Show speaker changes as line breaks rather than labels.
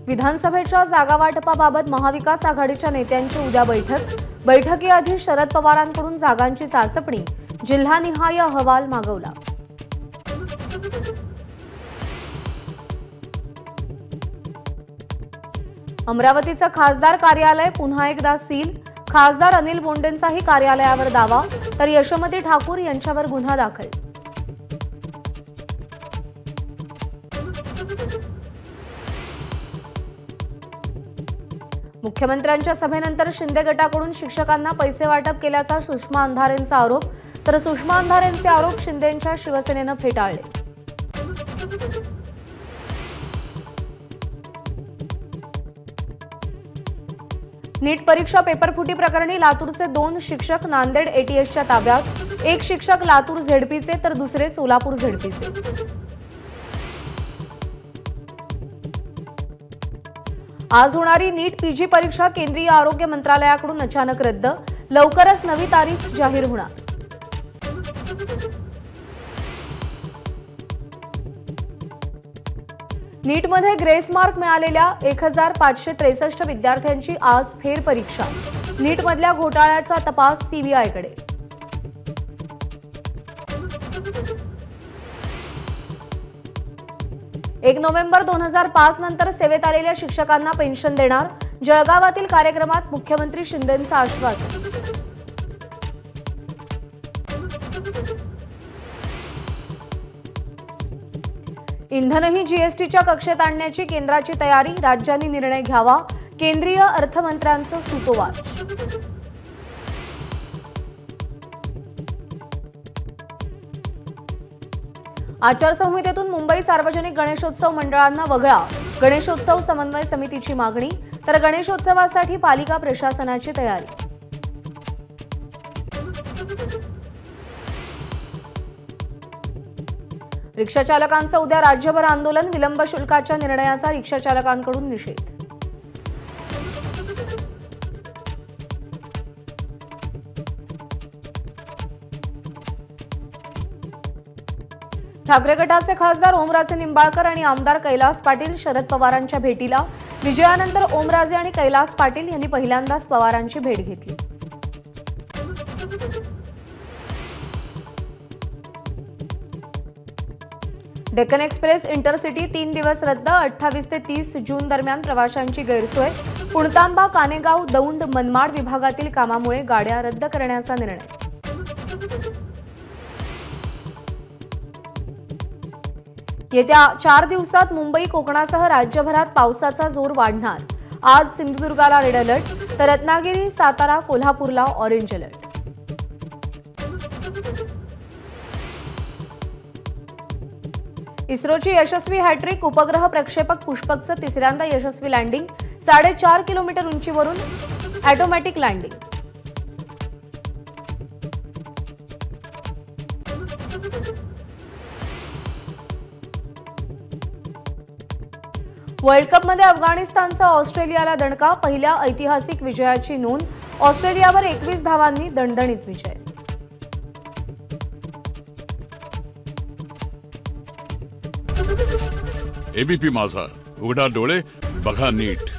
विधानसभेच्या जागा वाटपाबाबत महाविकास आघाडीच्या नेत्यांची उद्या बैठकीआधी शरद पवारांकडून जागांची चाचपणी, जिल्हानिहाय अहवाल मागवला। अमरावतीचं खासदार कार्यालय पुन्हा एकदा सील, खासदार अनिल बोंडेंचाही कार्यालयावर दावा, तर यशोमती ठाकूर यांच्यावर गुन्हा दाखल। मुख्यमंत्र्यांच्या सभेनंतर शिंदे गटाकडून शिक्षकांना पैसे वाटप केल्याचा सुषमा अंधारेंचा आरोप, तर सुषमा अंधारेंचे आरोप शिंदेंच्या शिवसेनेनं फेटाळले। नीट परीक्षा पेपरफुटी प्रकरणी लातूरचे 2 शिक्षक नांदेड एटीएसच्या ताब्यात, एक शिक्षक लातूर झेडपीचे तर दुसरे सोलापूर झेडपीचे। आज होणारी नीट पीजी परीक्षा केंद्रीय आरोग्य मंत्रालयाकडून अचानक रद्द, लवकरच नवी तारीख जाहीर होणार। नीटमध्ये ग्रेस मार्क मिळालेल्या 1563 विद्यार्थ्यांची आज फेरपरीक्षा, नीटमधल्या घोटाळ्याचा तपास सीबीआयकडे। एक नोव्हेंबर 2005 नंतर सेवेत आलेल्या शिक्षकांना पेन्शन देणार, जळगावातील कार्यक्रमात मुख्यमंत्री शिंदेंचं आश्वासन। इंधनही जीएसटीच्या कक्षेत आणण्याची केंद्राची तयारी, राज्यांनी निर्णय घ्यावा, केंद्रीय अर्थमंत्र्यांचं सूतोवाच। आचारसंहितेतून मुंबई सार्वजनिक गणेशोत्सव मंडळांना वगळा, गणेशोत्सव समन्वय समितीची मागणी, तर गणेशोत्सवासाठी पालिका प्रशासनाची तयारी। रिक्षाचालकांचं उद्या राज्यभर आंदोलन, विलंब शुल्काच्या निर्णयाचा रिक्षाचालकांकडून निषेध। ठाकरे गटाचे खासदार ओमराजे निंबाळकर आणि आमदार कैलास पाटील शरद पवारांच्या भेटीला, विजयानंतर ओमराजे आणि कैलास पाटील यांनी पहिल्यांदाच पवारांची भेट घेतली। डेक्कन एक्सप्रेस इंटरसिटी 3 दिवस रद्द, 28 ते 30 जून दरम्यान प्रवाशांची गैरसोय, पुणतांबा, कानेगाव, दौंड, मनमाड विभागातील कामामुळे गाड्या रद्द करण्याचा निर्णय। येत्या 4 दिवसात मुंबई कोकणासह राज्यभरात पावसाचा जोर वाढणार, आज सिंधुदुर्गाला रेड अलर्ट, तर रत्नागिरी, सातारा, कोल्हापूरला ऑरेंज अलर्ट। इस्रोची यशस्वी हॅट्रिक, उपग्रह प्रक्षेपक पुष्पकचं तिसऱ्यांदा यशस्वी लँडिंग, 4.5 किलोमीटर उंचीवरून ऑटोमॅटिक लँडिंग। वर्ल्ड कपमध्ये अफगाणिस्तानचा ऑस्ट्रेलियाला दणका, पहिल्या ऐतिहासिक विजयाची नोंद, ऑस्ट्रेलियावर 21 धावांनी दणदणीत विजय।
एबीपी माझा, उघडा डोळे बघा नीट।